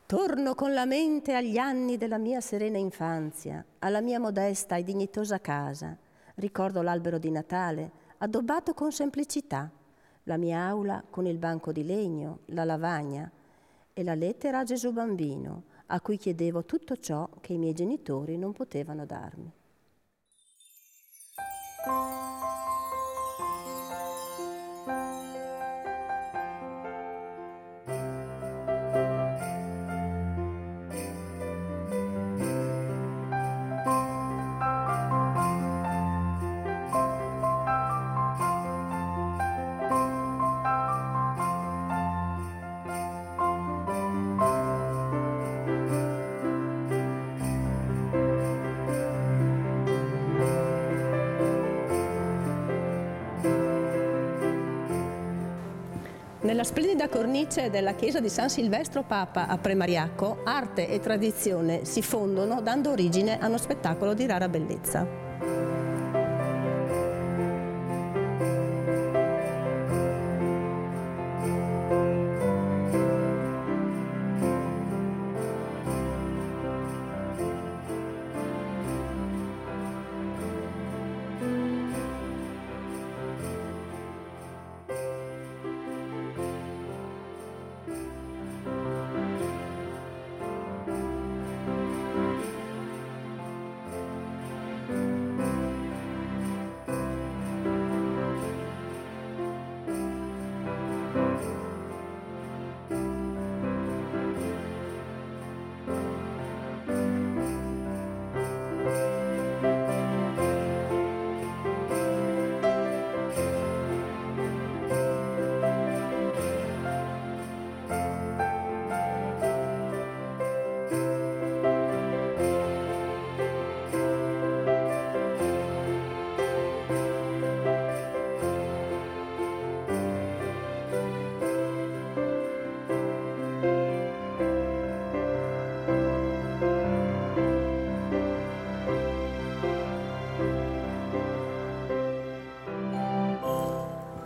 Torno con la mente agli anni della mia serena infanzia, alla mia modesta e dignitosa casa. Ricordo l'albero di Natale, addobbato con semplicità, la mia aula con il banco di legno, la lavagna e la lettera a Gesù bambino, a cui chiedevo tutto ciò che i miei genitori non potevano darmi. Nella splendida cornice della chiesa di San Silvestro Papa a Premariacco, arte e tradizione si fondono dando origine a uno spettacolo di rara bellezza.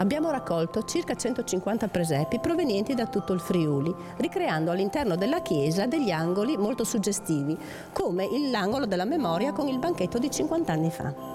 Abbiamo raccolto circa 150 presepi provenienti da tutto il Friuli, ricreando all'interno della chiesa degli angoli molto suggestivi, come l'angolo della memoria con il banchetto di 50 anni fa.